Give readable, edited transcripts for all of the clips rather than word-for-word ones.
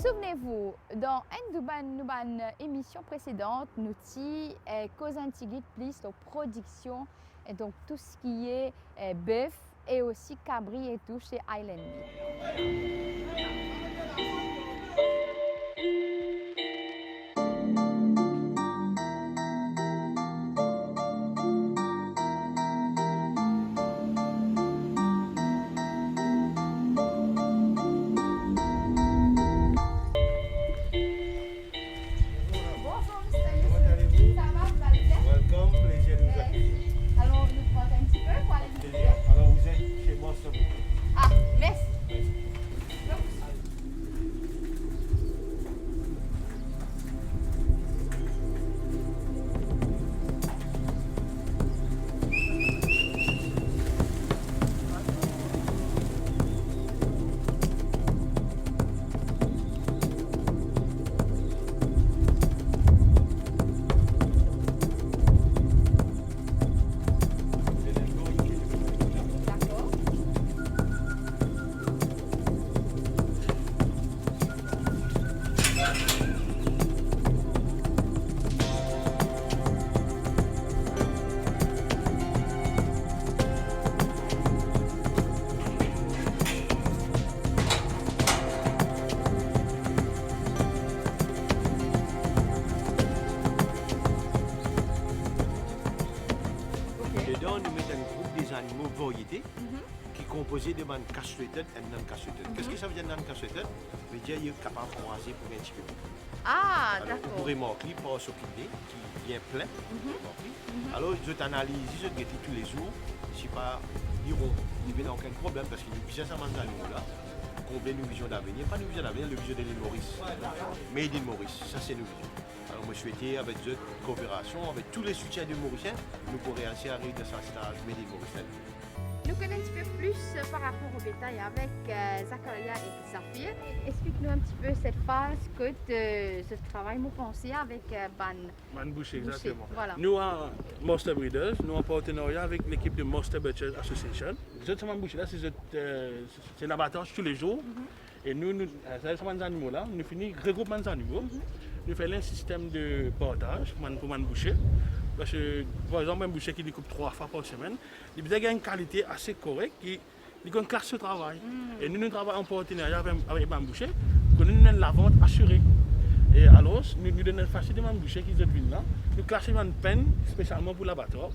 Souvenez-vous, dans une émission précédente, nous avons causé un petit plus de production et donc tout ce qui est bœuf et aussi cabri et tout chez Island Meat. Dedans, nous mettons un groupe des animaux variétés qui est composé de castrated et non-castrated. Qu'est-ce que ça veut dire non-castrated? Ça veut dire qu'il est capable de croiser pour un petit peu. Ah, Alors, d'accord. vous pourrez marquer par ce qui vient plein. Alors, je t'analyse, je te tous les jours. Si pas, il n'y a aucun problème parce que nous visons ces animaux-là. Combien nous vision d'avenir? Pas nous vision d'avenir, nous vision de l'île Maurice. Made in Maurice, ça c'est nous vision. Alors, moi, je souhaitais, avec cette coopération, avec tous les soutiens de Mauriciens, nous pourrions réussir à arriver dans ce stage Made in Maurice. Nous connaissons un petit peu plus par rapport au bétail avec Zakaria et Zafir. Explique-nous un petit peu cette phase que ce travail nous pensé avec Ban Boucher, exactement. Voilà. Nous, à Monster Breeders, nous en partenariat avec l'équipe de Monster Butchers Association. Cette boucher là, c'est l'abattage tous les jours. Et nous, ces animaux-là, nous finissons regroupement des animaux. Nous faisons un système de partage pour man boucher. Parce que, par exemple, un boucher qui découpe 3 fois par semaine, il a une qualité assez correcte, il a une classe de travail. Et nous travaillons en partenariat avec un boucher pour nous donner la vente assurée. Et alors, nous donnons facilement un boucher qui est venu là, nous classons une peine spécialement pour l'abattoir.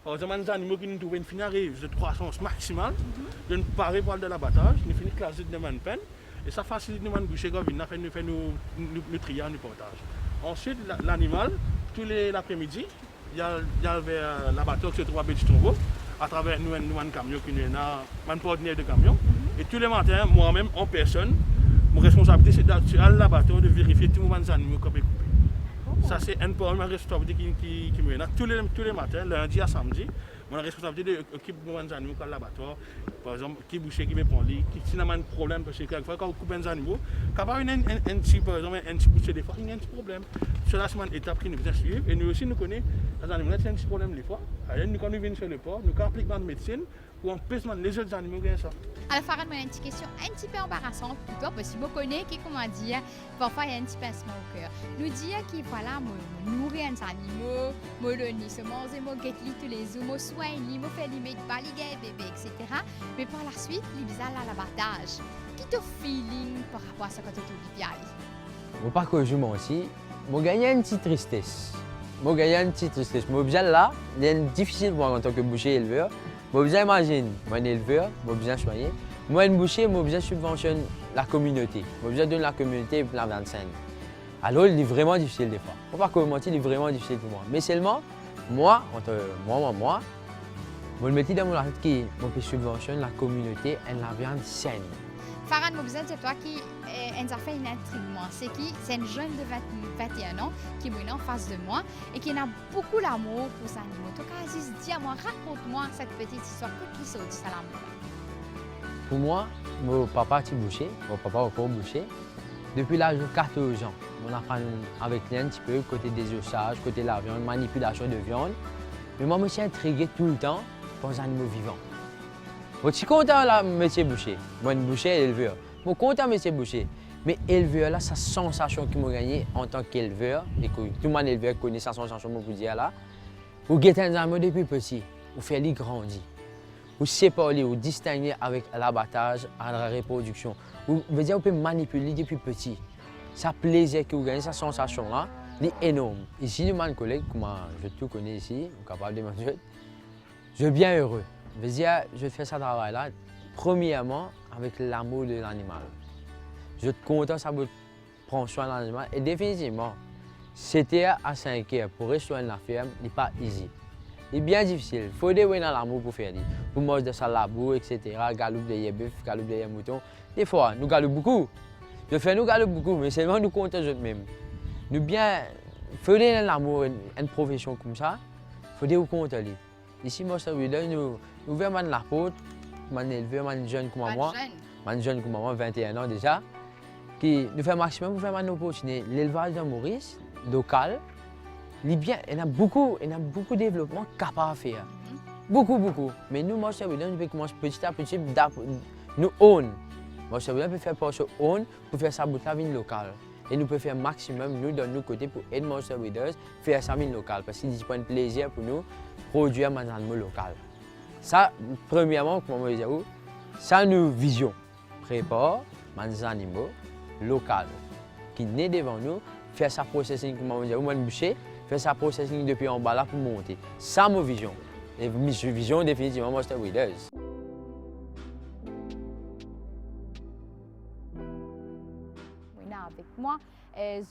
Par exemple, les animaux qui nous trouvent une finale de croissance maximale, de nous parer pour de l'abattage, nous finissons classer de une peine. Et ça facilite nous boucher quand nous faisons nous trier, nous partage. Ensuite, l'animal, tous l'après-midi, il y a vers l'abattoir qui se trouve à Bédistrombo, à travers nous, un camion qui est un partenaire de camion. Et tous les matins, moi-même, en personne, mon responsabilité, c'est d'aller à l'abattoir de vérifier tous les animaux qui sont coupés. Ça, c'est une responsabilité qui me vient tous les matins, lundi à samedi. Mon responsabilité de s'occuper de animaux qui sont à l'abattoir. Par exemple, qui boucher, qui me prend lit, qui n'a pas de problème, parce que quelquefois, quand on coupe des animaux, quand on a un petit boucher des fois, il y a un petit problème. Cela, c'est une étape qui nous vient suivre. Et nous aussi, nous connaissons les animaux, c'est un petit problème des fois. Alors, quand nous venons sur le port, nous appliquons la médecine pour empêcher les autres animaux qui ont ça. Alors, Farhan, moi, une petite question un petit peu embarrassante plutôt, parce que vous connaissez comment dire, parfois il y a un petit pincement au cœur. Nous dire que voilà, moi nourrir les animaux, moi donner semence, moi guetter tous les jours, moi soigner, moi faire les mecs, pas les gars, bébés, etc. Mais par la suite, les bizarres à l'abattage. Qui te feeling par rapport à ça quand tu es bien? Moi, pas que je aussi, moi gagné une petite tristesse. Moi bien là, il est difficile pour moi en tant que boucher éleveur. Moi bien imagine, moi un éleveur, moi bien soigner. Moi un boucher, moi bien subventionne la communauté. Moi bien donne la communauté plein d'enseignes. Alors il est vraiment difficile des fois. Faut pas que mentir, il est vraiment difficile pour moi. Mais seulement moi, le métier dans mon tête qui me subventionne la communauté et la viande saine. Farhan, moi, c'est toi qui a fait une intrigue. C'est une jeune de 21 ans qui est en face de moi et qui a beaucoup d'amour pour ses animaux. Donc, Aziz, dis-moi, raconte-moi cette petite histoire. Qui sont dit ça l'amour? Pour moi, mon papa est boucher, mon papa est encore boucher. Depuis l'âge de 14 ans, on apprend avec lui un petit peu côté des ossages, côté de la viande, manipulation de viande. Mais moi, je suis intrigué tout le temps par les animaux vivants. Je suis content de métier boucher. Moi, je suis boucher et éleveur. Je suis content de métier boucher. Mais éleveur, là, sa sensation qu'il m'a gagné en tant qu'éleveur, et que tout le monde éleveur connaît sa sensation, je vous dire là, vous guettez un animal depuis petit, vous faites lui grandir. Vous séparez, vous distinguez avec l'abattage à la reproduction. Vous pouvez manipuler depuis petit. Ça plaisir que vous gagnez, cette sensation-là, est énorme. Ici, nous, mes collègues, comme je tout connais ici, capable de manger, je suis bien heureux. Je fais ce travail-là, premièrement, avec l'amour de l'animal. Je suis content, ça me prend soin de l'animal. Et définitivement, 7 heures à 5 heures pour rester dans la ferme, n'est pas easy. C'est bien difficile. Il faut dévouer dans l'amour pour faire. Pour manger de sa labour, etc. Galoupe de bœuf, galoupe de mouton. Des fois, nous galoupons beaucoup. Je fais nous galoupons beaucoup, mais seulement nous comptons eux-mêmes. Nous bien, faire dans l'amour une profession comme ça, il faut nous compter. Ici, moi, nous vraiment la porte, man éleveur, man jeune comme moi. Man jeune comme moi, 21 ans déjà. Qui nous fait maximum pour faire une opportunité. L'élevage de Maurice, local, il y a beaucoup de développement capable à faire. Beaucoup. Mais nous, moi, nous pouvons commencer petit à petit, nous own. Moi, on peut faire pour ce own pour faire ça bout la vie locale. Et nous pouvons faire maximum, nous, de nos côtés, pour aider Monster Breeders à faire ça vie locale. Parce que c'est un plaisir pour nous de produire des animaux locaux. Ça, premièrement, comme je disais, ça nous vision. Prépare des animaux locaux qui naissent devant nous, faire sa processing, comme je disais, ou boucher, faire sa processing depuis en bas là pour monter. Ça, ma vision. Et ma vision, définitivement, Monster Breeders. Avec moi,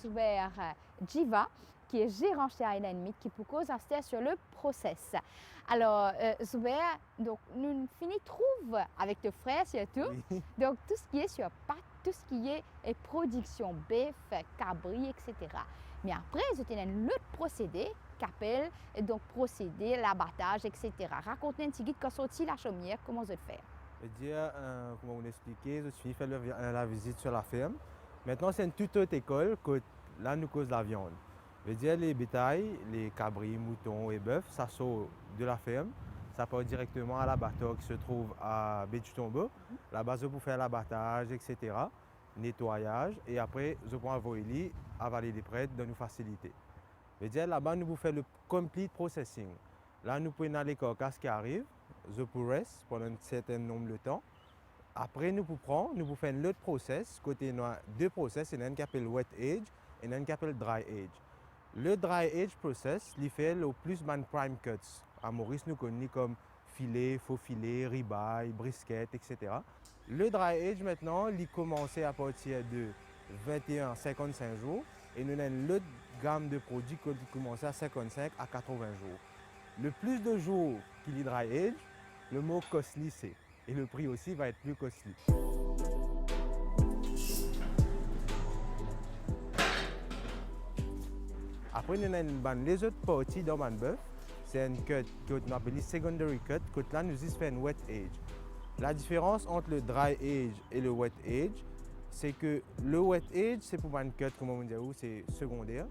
Zubair Jiva, qui est gérant chez Island Meat, qui peut causer sur le process. Alors, Zubair, donc, nous finissons trouve avec le frère surtout. Oui. Donc, tout ce qui est sur pâte, tout ce qui est production bœuf, cabri, etc. Mais après, j'ai un autre procédé qui appelle donc procédé, l'abattage, etc. Racontez un petit guide quand sorti la chaumière, comment vous le faire. Comment vous expliquer, je suis fait la visite sur la ferme. Maintenant, c'est une toute autre école que là, nous cause la viande. Je veux dire, les bétails, les cabris, moutons et bœufs, ça sort de la ferme. Ça part directement à l'abattoir qui se trouve à Bétu-Tombeau. Là-bas, je peux faire l'abattage, etc. Nettoyage. Et après, je peux envoyer à Vallée des Prêtres de nous faciliter. Je veux dire, là-bas, nous pouvons faire le complete processing. Là, nous pouvons aller les carcasses qui arrivent. Je peux rester pendant un certain nombre de temps. Après, nous pouvons faire un autre process. Côté noir, deux process, il y en a un qui s'appelle wet age et un qui s'appelle dry age. Le dry age process, il fait le plus de prime cuts. À Maurice, nous connaissons comme filet, faux filet, ribeye, brisket, etc. Le dry age, maintenant, il commence à partir de 21 à 55 jours. Et nous avons une autre gamme de produits qui commence à 55 à 80 jours. Le plus de jours qu'il est dry age, le mot costly c'est. Et le prix aussi va être plus costly. Après, nous avons les autres parties dans le bœuf. C'est une cut qu'on appelle secondary cut. Que là, nous faisons une wet age. La différence entre le dry age et le wet age, c'est que le wet age, c'est pour une cut, comme on dit, c'est secondaire.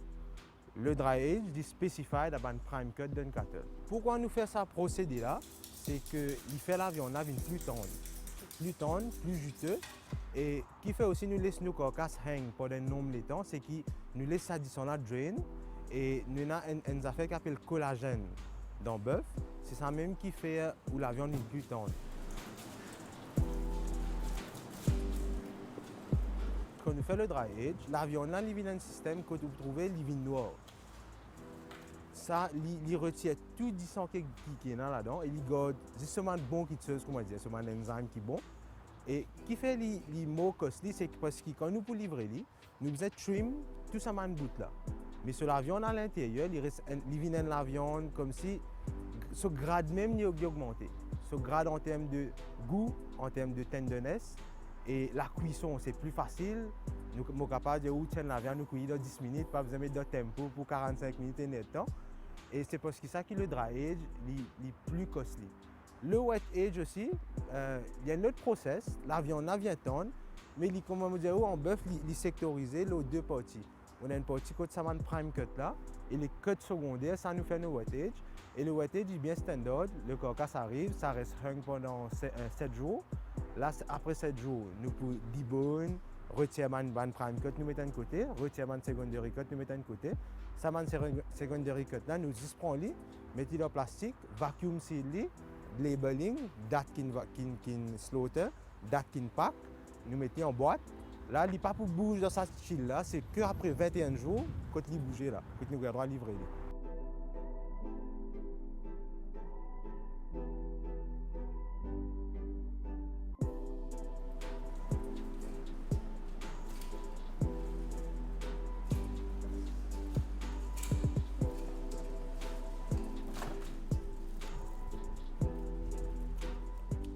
Le dry age dit spécifié dans une prime cut d'un cattle. Pourquoi nous faisons ce procédé-là? C'est qu'il fait la viande plus tendre, plus juteux. Et qui fait aussi nous laisse nos carcasses hang pendant un nombre de temps, c'est qu'il nous laisse ça là drain. Et nous avons une affaire qui s'appelle collagène dans le bœuf. C'est ça même qui fait où la viande est plus tendre. Quand nous faisons le dry age, la viande là, il vient dans un système que vous trouvez, il vient noir. Ça, il retire tout le sang qui est là-dedans et il garde justement le bon qui tue, comment dire, c'est un enzyme qui est bon. Et qui fait les mots costly, c'est parce que quand nous pour livrer, nous devons trim tout ça man bout là. Mais sur la viande à l'intérieur, il vient dans la viande comme si ce grade même il augmenté. Ce grade en termes de goût, en termes de tenderness et la cuisson c'est plus facile. Nous sommes capables de tenir la viande, nous cueillir dans 10 minutes, pas besoin de tempo pour 45 minutes et net temps. Et c'est parce que ça que le dry age est plus costly. Le wet age aussi, il y a un autre process. La viande vient tendre, mais comme on dit, en bœuf, il est sectorisé les deux parties. On a une partie qui est prime cut là, et les cuts secondaires, ça nous fait le wet age. Et le wet age est bien standard. Le carcasse arrive, ça reste hung pendant 7 jours. Là, après 7 jours, nous pouvons debone, retire man prime cut, nous mettons de côté, retire man secondary cut, nous mettons de côté. Ça man secondary cut là, nous disprend li, mettons dans plastique, vacuum seal li, labeling, date kin slaughter, date kin pack, nous mettons en boîte. Là, il n'est pas pour bouger dans sa chill là, c'est qu'après 21 jours, quand il bouge là, quand nous allons livrer.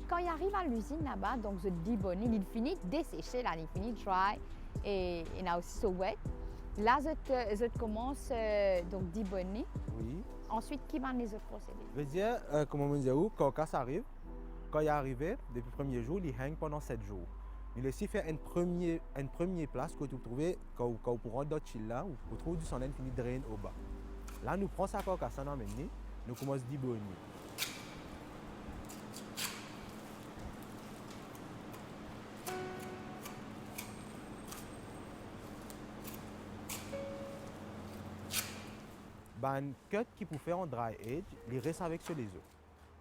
Quand il arrive à l'usine là-bas, donc je débonne, il finit dessécher, là, il finit dry et il a aussi so wet. Là, je commence donc débonner. Oui. Ensuite, qui va les autres procédés? Je veux dire, comme on dit, quand ça arrive, quand il est arrivé, depuis le premier jour, il hang pendant 7 jours. Il laisse faire une première place que vous trouvez, quand vous prenez d'autres chill là, vous trouvez du sang fini drain au bas. Là, nous prenons ça quand ça nous amène, nous commençons à débonner. Ben, cut qui peut faire en dry age, il reste avec sur les os.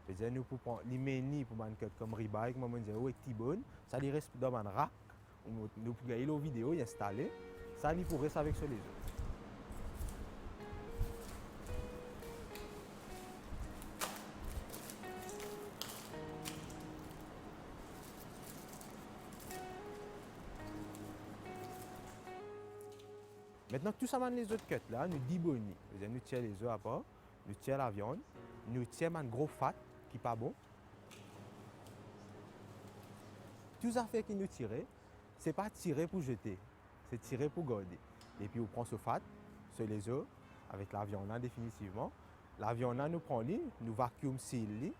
C'est-à-dire nous pouvons prendre les menus pour man cut comme ribeye, comme on dit, ou T-bone, ça il reste dans un rack. Nous pouvons gagner la vidéo, y installer, ça il faut rester avec sur les os. Maintenant, tout ça, les autres cuts là, nous débonnons. Nous tirons les œufs à part, nous tirons la viande, nous tirons un gros fat qui n'est pas bon. Tout ça fait que nous tirons, ce n'est pas tirer pour jeter, c'est tirer pour garder. Et puis on prend ce fat sur les œufs avec la viande là définitivement. La viande là, nous prenons, nous vacuum seal.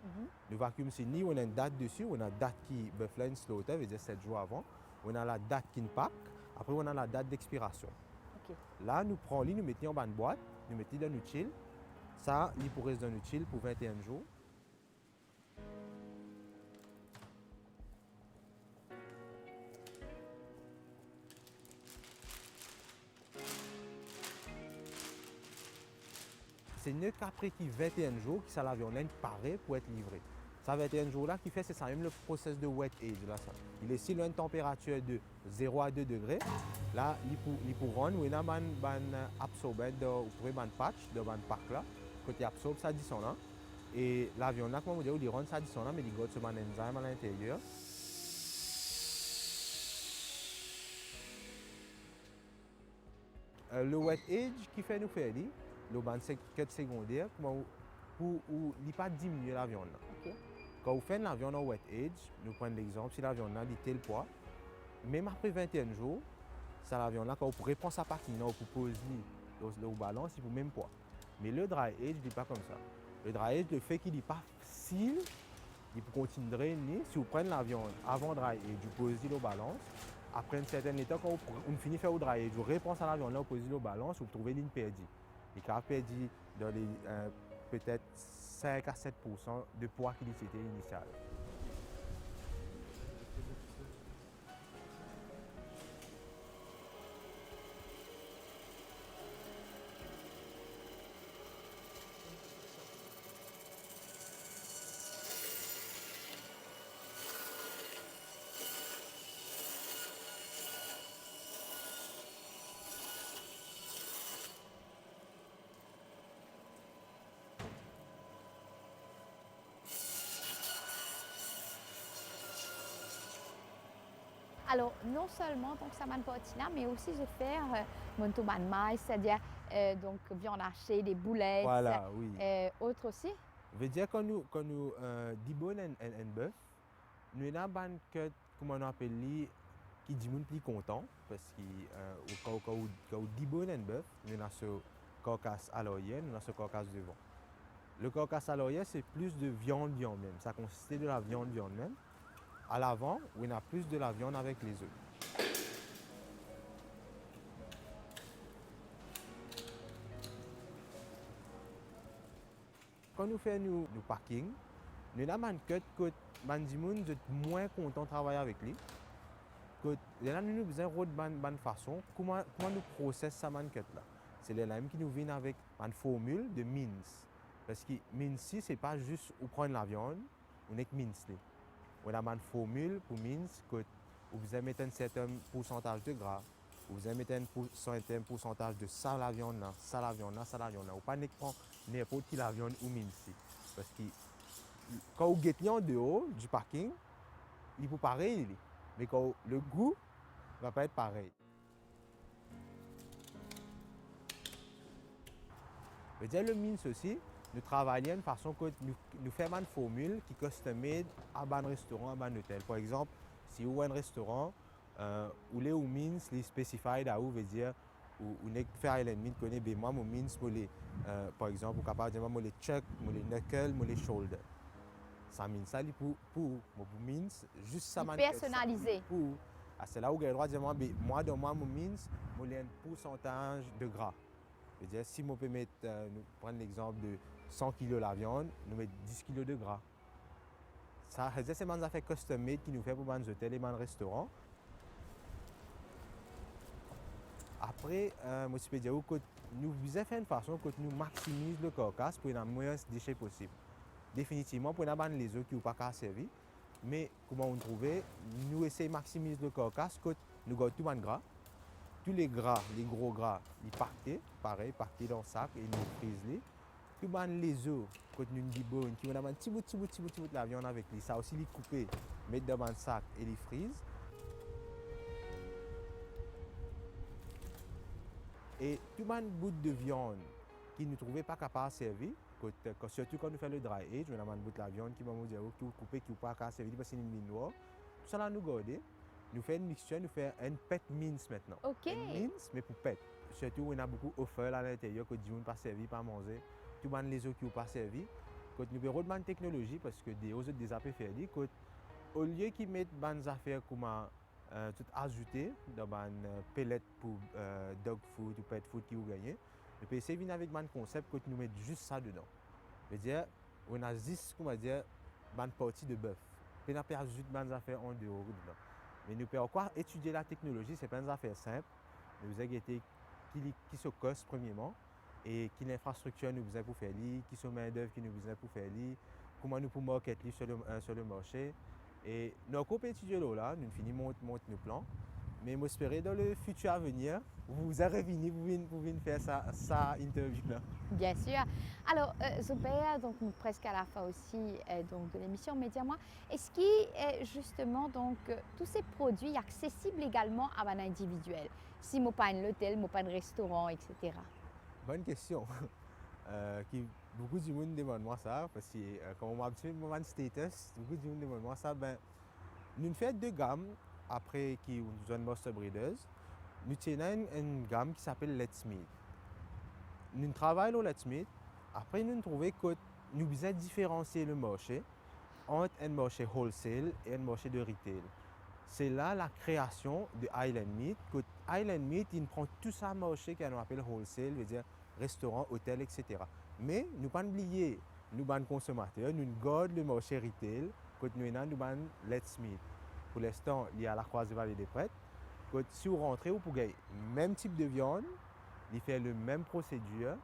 Nous vacuum seal, on a une date dessus, on a une date qui buffalo slaughter, veut dire 7 jours avant. On a la date qui pack, après on a la date d'expiration. Okay. Là, nous prenons, nous mettons en boîte, nous mettons dans notre chill. Ça, il pourrait rester dans notre chill pour 21 jours. C'est mieux qu'après 21 jours, que ça la viande paraît pour être livré. Ça 21 jours là qui fait, c'est ça même le processus de wet age. Là, ça. Il est si loin une température de 0 à 2 degrés. Là, il peut rendre, il y a un absorbant, vous pouvez un patch dans un pack là, côté absorbe ça descend là. Et la viande là, comme on dit, il rend ça descend là, mais il garde ce enzyme à l'intérieur. Le wet age qui fait nous faire, le ban secondaire, pour ne pas diminuer la viande. Okay. Quand vous faites la viande en wet age, nous prenons l'exemple, si la viande a tel poids, même après 21 jours, ça la viande là, quand vous pourrez prendre sa partie, vous pouvez poser le balance, il faut même poids. Mais le dry age, il n'est pas comme ça. Le dry age, le fait qu'il n'est pas facile, il peut continuer de drainer. Si vous prenez la viande avant dry age, vous posez le balance. Après un certain temps, quand vous finissez de faire le dry age, vous reprenez la viande là, vous posez le balance, vous trouvez l'une perdue. Il a perdu dans les peut-être 5 à 7% de poids qu'il était initial. Alors, non seulement donc ça m'a partie là, mais aussi je fais mon tomate maïs, c'est-à-dire donc viande hachée, des boulettes, voilà, oui. Autres aussi. Je veux dire, quand nous débonne un bœuf, nous avons un cut, comme on appelle, qui dit plus content, parce que quand on débonne un bœuf, nous avons ce carcasse à l'arrière, nous avons ce carcasse devant. Le carcasse à l'arrière, c'est plus de viande même, ça consiste de la viande même. À l'avant, on a plus de la viande avec les œufs. Quand nous faisons nos packing, nous avons un cut que les gens sont moins contents de travailler avec lui. là, nous avons besoin de bonne façon. Comment nous processons ça là? C'est les mêmes qui nous viennent avec une formule de mince. Parce que mince, ce n'est pas juste où prendre la viande, on est que mince. On a une formule pour mince que vous mettez un certain pourcentage de gras, vous mettez un certain pourcentage de ça la viande, ça la viande, ça la viande. Ou pas prendre n'importe qui la viande ou mince. Parce que quand vous guettez en dehors du parking, il peut pareil, mais quand le goût ne va pas être pareil. Je veux dire, le mince aussi, nous travaillons de façon que nous faisons une formule qui est custom-made à un restaurant, à un hôtel. Par exemple, si vous avez un restaurant, où les mince, les specified à où veut dire, où n'est fait Island Meat, connaît bien moi, mon mince, par exemple, vous capable de dire moi les chuck, moi les knuckles, moi les shoulders. Ça mince ça pour mince, juste ça man. Personnalisé. C'est là où vous avez le droit de dire moi dans mon mince, moi j'ai un pourcentage de gras. Je veux dire, si on peut mettre, nous prendre l'exemple de 100 kg la viande, nous mettons 10 kg de gras. Ça, c'est des affaires custom-made qui nous fait pour les hôtels et les restaurants. Après, moi, je peux dire que nous faisons faire une façon que nous maximisons le carcasse pour avoir le moins de déchets possible. Définitivement, pour avoir les œufs qui n'ont pas qu'à servir. Mais comment on trouve, nous essayons de maximiser le carcasse, que nous gardons tout le gras. Tous les gras, les gros gras, ils partent, pareil, partent dans le sac et nous frisons. Tout les œufs, quand nous débonne, qui ont un petit bout de la viande avec lui, ça aussi les couper, mettre dans le sac et les frise. Et tout le bout de viande qui ne trouvait pas capable de servir, surtout quand nous faisons le dry age, on a un bout de la viande qui va nous dire qui couper, qui n'est pas capable de servir parce que c'est une mine noire. Tout ça là nous garder. Nous faisons une mixture, nous faisons un pet mince maintenant. OK. Un mince, mais pour pet. Surtout, on a beaucoup d'offres à l'intérieur que Dieu n'a pas servi, pas manger. Tout le monde les autres qui n'ont pas servi. Quand nous avons une technologie, parce que des autres des affaires faire, au lieu qu'ils mettent des affaires comme tout ajouté dans une pellet pour dog food ou pet food qui vous gagnez, nous pouvons essayer de venir avec un concept que nous mettons juste ça dedans. C'est-à-dire, on a juste, comment dire, une partie de bœuf. On n'a pas ajouté des affaires en dehors dedans. Mais nous pouvons encore étudier la technologie, ce n'est pas une affaire simple. Nous avons été qui se coste premièrement et qui l'infrastructure nous besoin pour faire li, qui sont main d'œuvre qui nous besoin pour faire li, comment nous pouvons marketer sur le marché. Et nous avons étudié là, nous finissons monter nos plans. Mais j'espère dans le futur à venir, vous allez venir pour venir faire ça interview là. Bien sûr. Alors, Zubair, donc presque à la fin aussi donc, de l'émission Média-moi, est-ce que justement donc, tous ces produits accessibles également à un individuel? Si moi pas un hôtel, moi pas un restaurant, etc. Bonne question. Beaucoup de monde demande moi ça, parce que comme on m'a habitué mon status, beaucoup de monde demande moi ça. Nous faisons deux gammes après qui nous avons Master Breeders. Nous tenons une gamme qui s'appelle Let's Meat. Nous travaillons au Let's Meat. Après, nous trouvons que nous devons différencier le marché entre un marché wholesale et un marché de retail. C'est là la création de Island Meat. Island Meat, il prend tout ça marché qu'on appelle wholesale, veut dire restaurant, hôtel, etc. Mais nous ne pas oublier, nous sommes consommateurs, nous gardons le marché retail, quand nous sommes Let's Meat. Pour l'instant, il y a la Croisée-Vallée des Prêtres. Si vous rentrez, vous pouvez le même type de viande, il fait la même procédure,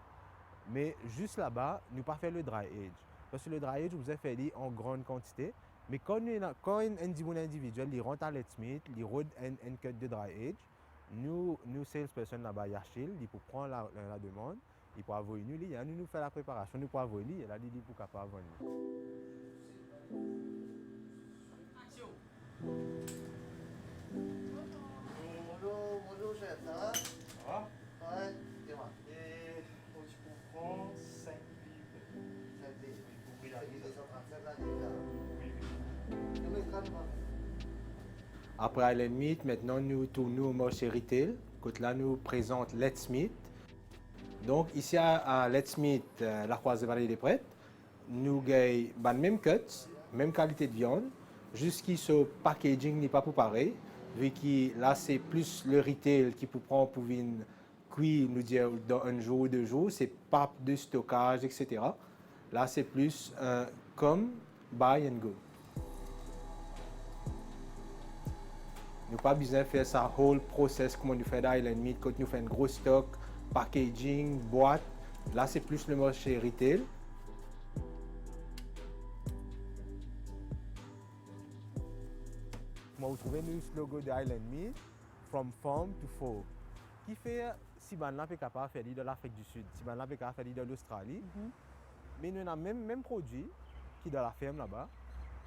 mais juste là-bas, nous pas faire le dry age. Parce que le dry age, vous avez fait en grande quantité, mais quand un individuel il rentre à Let's Meat, il rentre un cut de dry age, nous salesperson là-bas, Yachil, il peut prendre la demande, il peut avoir une ligne, nous faire la préparation, nous pouvons avoir une ligne, et là, il peut capable avoir Bonjour chef, ça va? Ça va? Ouais, dis-moi. Et tu comprends 5 livres. 5 livres. Oui, C'est 237 là, déjà. Nous mettons pas. Après Island Meat, maintenant nous tournons au marché retail. Là, nous présente Let's Meat. Donc ici à Let's Meat, la Croisée-Vallée des Prêtres, nous avons la même cut, même qualité de viande, jusqu'à ce packaging n'est pas pour pareil. Vu que là, c'est plus le retail qui peut prendre pour venir cuire, nous dire, dans un jour ou 2 jours. C'est pas de stockage, etc. Là, c'est plus comme buy and go. Nous pas besoin de faire ça whole process comme nous fait d'Island Meat, quand nous faisons un gros stock, packaging, boîte. Là, c'est plus le marché retail. Moi, vous trouvez le slogan d'Island Meat, From Farm to Fork, qui fait si on est capable de faire de l'Afrique du Sud, si on est capable de faire de l'Australie. Mais nous avons le même produit qui est dans la ferme là-bas,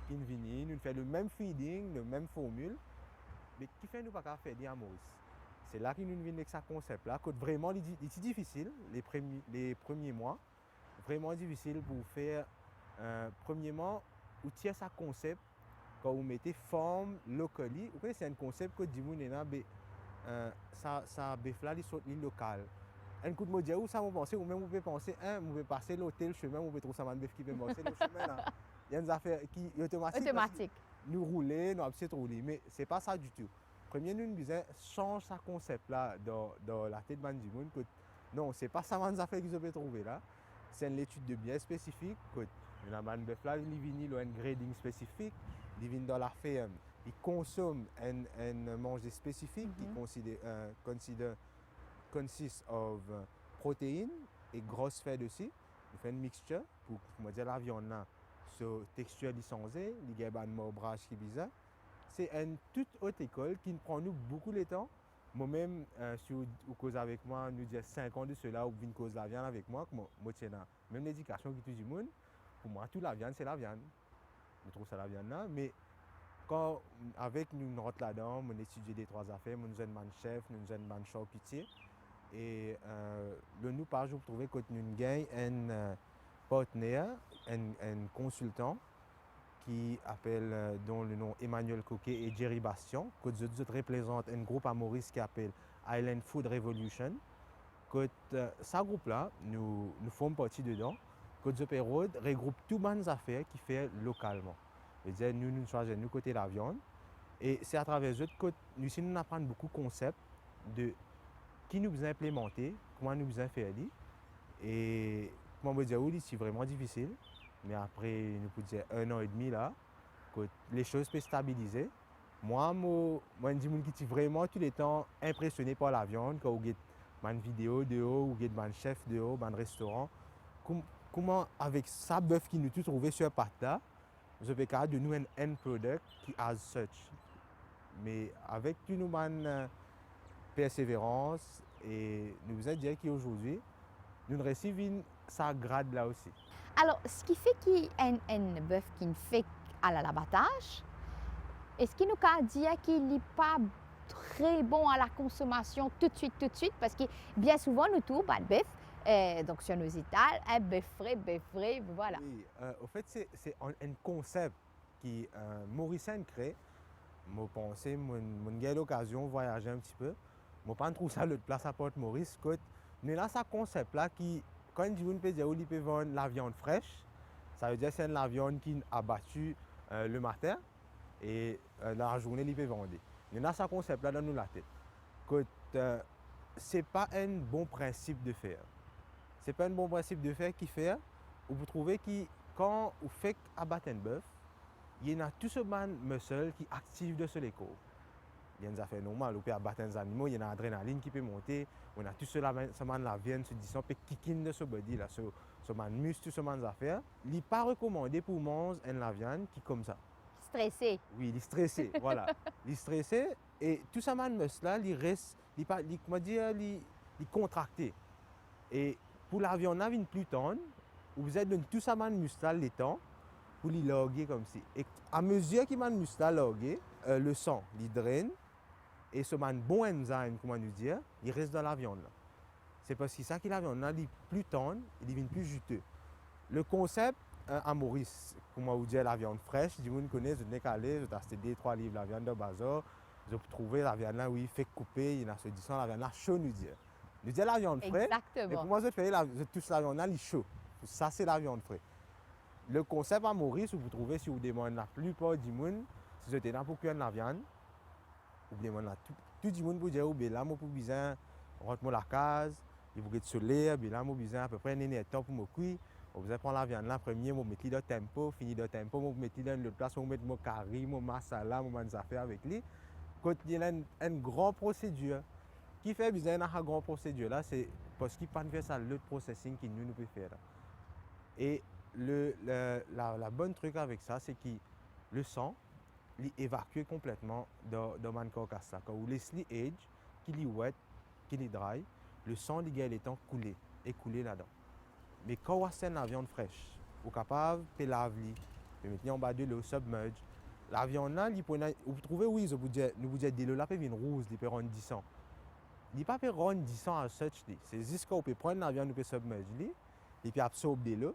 qui vient, nous faisons le même feeding, le même formule, mais qui fait nous pas capable de faire à Maurice. C'est là que nous venons avec ce concept-là, que vraiment c'est difficile les premiers mois, vraiment difficile pour faire. Premièrement, vous tirez ce concept quand vous mettez forme locally. Vous connaissez, c'est un concept que dit ça bœuf là, il saute l'île locale. Un coup de mot dire où ça vous pensez, ou même vous pouvez penser, vous pouvez passer l'hôtel chemin, vous pouvez trouver ça un bœuf qui peut passer le chemin là. Il y a des affaires qui Automatique. Nous rouler, nous absolument rouler, mais c'est pas ça du tout. Premier, nous disons, change ce concept-là dans la tête du monde. Non, c'est pas ça les affaires que vous pouvez trouver là. C'est une étude de bien spécifique. Il y a un bœuf là, il vient un grading spécifique, il vient dans la ferme, il consomme un manger spécifique qui consiste of protéines et grosses faites aussi. Il fait une mixture pour dire la viande là, sur texture licenciée, il y a un marbrage qui est bizarre. C'est une toute haute école qui nous prend nous beaucoup de temps. Moi-même, si vous causez avec moi, nous disons 5 ans de cela, ou vous cause la viande avec moi, moi tiens même l'éducation qui tout le monde, pour moi, toute la viande, c'est la viande. Je trouve ça la viande là, mais quand avec nous rentre là-dedans, on étudie des trois affaires, nous sommes un chef, nous sommes un charcutier, et le nous par jour, vous trouvez que nous gagnons un partenaire, un consultant, qui appelle dont le nom Emmanuel Coquet et Jerry Bastion, que je représente un groupe à Maurice qui s'appelle Island Food Revolution. Que ce groupe-là, nous faisons partie dedans, que ce période regroupe toutes les affaires qui fait localement. C'est-à-dire nous choisissons nous côté la viande et c'est à travers eux que nous apprenons beaucoup de concepts de qui nous besoin implémenter, comment nous besoin faire et comment dire oui, c'est vraiment difficile. Mais après, nous pouvons dire 1 an et demi là, que les choses peuvent stabiliser. Moi, je dis que je suis vraiment tout le temps impressionné par la viande. Quand vous regardez une vidéo dehors, ou un chef dehors, un restaurant, comment avec ça bœuf qui nous tout trouvé sur pâte là, je peux capable de nous un end product qui as such. Mais avec une persévérance et nous vous dire qu'aujourd'hui, nous recevons ça grade là aussi. Alors, ce qui fait qu'il y a un bœuf qui fait à l'abattage, est-ce qu'il nous a dit qu'il n'est pas très bon à la consommation tout de suite, parce que bien souvent, nous tous, le bœuf, donc sur nos étals, un bœuf frais, voilà. Oui, au fait, c'est un concept qui Maurice crée. Je pense que j'ai eu l'occasion de voyager un petit peu. Je ne trouve pas ça l'autre place à Port-Maurice. Mais là, ce concept-là qui, quand on peut dire qu'il peut vendre la viande fraîche, ça veut dire que c'est la viande qui est abattue le matin et la journée, il peut vendre. Mais là, ce concept-là dans la tête. Ce n'est pas un bon principe de faire. Ce n'est pas un bon principe de faire qui fait, où vous trouvez que quand vous faites abattre un bœuf, il y a tout ce muscle qui active de ce l'écho. Il y a des affaires normales, vous pouvez abattre des animaux, il y a l'adrénaline qui peut monter, on a tout cela, la viande, se dit, on peut kicker de ce body, là, ce muscle, tout ce affaires. Il n'est pas recommandé pour manger la viande qui est comme ça. Stressé. Oui, il est stressé, voilà. Il est stressé et tout ce muscle-là, il reste, il est contracté. Et pour la viande, il est plus tendre, vous êtes dans tout ce muscle-là, les temps, pour les loguer comme ça. Et à mesure qu'il y a le muscle logué, le sang, il draine. Et ce bon enzyme, comment nous dire, il reste dans la viande. C'est parce que ça que la viande là, est plus tendre, il devient plus juteux. Le concept à Maurice, comment vous dire la viande fraîche, du monde connaît, je n'ai qu'à aller, je t'ai acheté 2-3 livres la viande de bazar, je peux trouver la viande là où il fait couper, il y a ce disant la viande là chaud nous dire. Nous dire la viande fraîche. Exactement. Mais pour moi je fais je touche la viande là, il est chaud. Ça c'est la viande fraîche. Le concept à Maurice, vous trouvez si vous demandez la plupart du monde, si vous êtes là pour cuire la viande. Ou bien là, tout le monde peut dire que là, je besoin rentre la case, il faut que soleil, là, je besoin à peu près un temps pour me cuire. Je besoin prendre la viande là, premier, je mettre dans le tempo, fini dans le tempo, je mettre dans l'autre place, je mettre mon curry, mon masala, mon affaire avec lui. Quand il y a une grande procédure, qui fait besoin d'une grande procédure là, c'est parce qu'il ne peut pas faire ça le processing qui nous peut faire. Là. Et la bonne truc avec ça, c'est que le sang, il évacue complètement dans le carcasse. Quand vous laissez l'age, qu'il est wet, qu'il est dry, le sang, il a le temps coulé là-dedans. Mais quand vous avez la viande fraîche, vous êtes capable de laver, de mettre en bas de l'eau, submerge. La viande là, vous trouvez, oui, nous vous dites de l'eau là, peut venir rouge, il peut rendre 10 ans. Il ne peut pas rendre 10 ans à such. C'est juste qu'on peut prendre la viande, nous peut submerger, et puis absorber l'eau.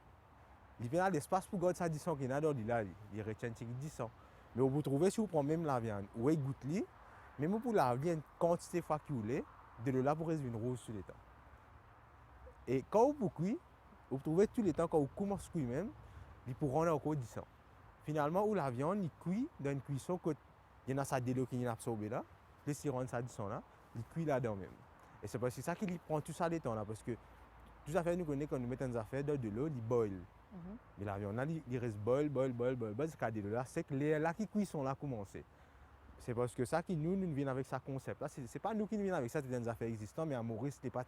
Il y a l'espace pour garder ça 10 ans qui est dans là, il retient 10 ans. Mais vous trouvez, si vous prenez même la viande, vous goûtez, même pour laver une quantité de fois que vous voulez, de l'eau là pour résoudre une rose sur le temps. Et quand vous cuisez, vous trouvez tout le temps, quand vous commencez à cuire même, il peut rendre encore 10 ans. Finalement, où la viande, il cuit dans une cuisson, il y en a ça de l'eau qui est absorbée là, puis s'il rend ça 10 ans là, il cuit là-dedans même. Et c'est parce que ça qu'il prend tout ça de temps là, parce que tout ça fait nous connaît quand nous mettons des affaires dans de l'eau, il boil. Mais la viande là, il reste boil, jusqu'à de l'eau là, c'est que les là qui cuisson là commencé. C'est parce que ça qui nous vient avec ça concept là, c'est pas nous qui nous venons avec ça, c'est des affaires existantes, mais à Maurice, c'est pas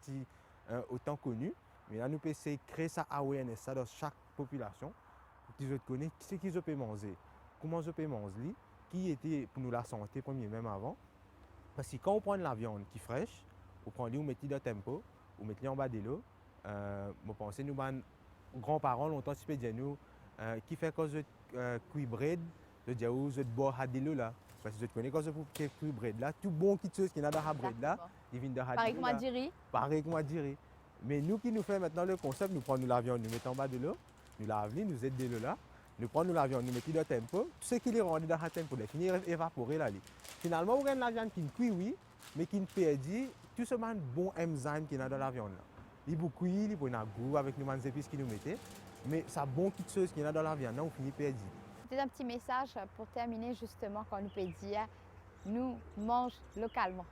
autant connu. Mais là, nous pouvons essayer de créer ça awareness ça dans chaque population pour qu'ils connaissent ce qu'ils peuvent manger, comment ils peuvent manger, qui était pour nous la santé premier même avant. Parce que quand on prend la viande qui est fraîche, on prend on met dans le tempo, on met en bas de l'eau. Je pense que nous grands-parents longtemps si dire nous qui fait quand je cuis bread, je dis où je bois à de l'eau là. Parce que je connais quand je cuis bread là, tout bon qui chose qui est dans la bread là, il vient de la Pareil que moi dirais. Pareil que moi dirais. Mais nous qui nous fait maintenant le concept, nous prenons la viande, nous mettons en bas de l'eau, nous lavons, nous aidons de l'eau là, nous prenons la viande, nous mettons dans le tempo, tout ce qui est rendu dans le tempo, il finit évaporer là. Finalement, vous avez la viande qui cuit, oui, mais qui perd tout ce bon enzyme qui est dans la viande là. Il est cuit, il prend un goût avec les épices qui nous mettez, mais ça bon quelque chose qui est dans la viande, là, on finit perdu. Peut-être un petit message pour terminer justement quand nous peut dire nous mange localement.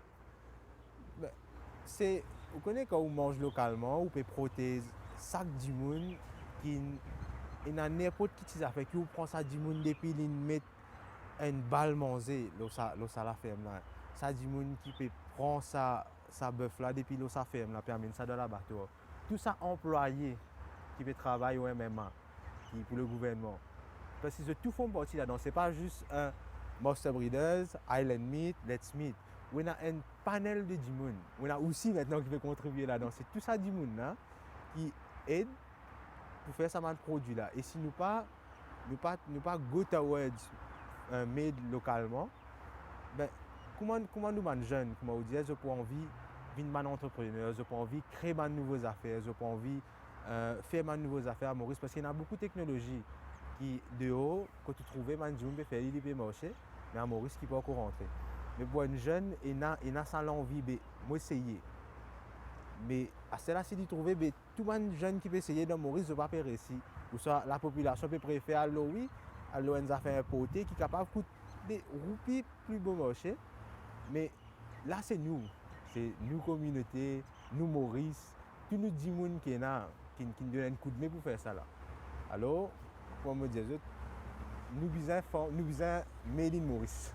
Vous connaissez quand on mange localement, on peut protéger sac du monde qui n'a n'importe qui affaire qui vous prend ça du monde depuis il met une balle manger ça la ferme là. Ça du monde qui peut prendre ça bœuf là depuis ça ferme là puis amener ça dans la bateau. Tout ça employé qui peut travailler au MMA qui pour le gouvernement. Parce que tout font partie là-dedans, c'est pas juste un Master Breeders, Island Meat, Let's Meat. On a un panel de monde. On a aussi maintenant qui peut contribuer là-dedans. C'est tout ça du monde là qui aide pour faire ça produit là. Et si nous pas go towards made localement, ben comment nous jeunes, comment vous dire, je peux envie devenir entrepreneur, je peux envie créer de nouvelles affaires, je peux envie faire de nouvelles affaires à Maurice parce qu'il y a beaucoup de technologies qui dehors quand tu trouves man Zoom peut faire il peut marcher, mais à Maurice qui peut encore rentrer. Mais pour un jeune, il a ça l'envie de m'essayer. Mais à cela, si tu trouves tout le monde jeune qui peut essayer dans Maurice, ne va pas réussir. Ou soit la population peut préférer alors oui, alors une affaire importée qui est capable de coûter des roupies plus beau marché. Mais là, c'est nous communauté, nous Maurice, tous nous 10 personnes qui nous donnent un coup de main pour faire ça là. Alors, pour me dire, nous besoin made in Maurice.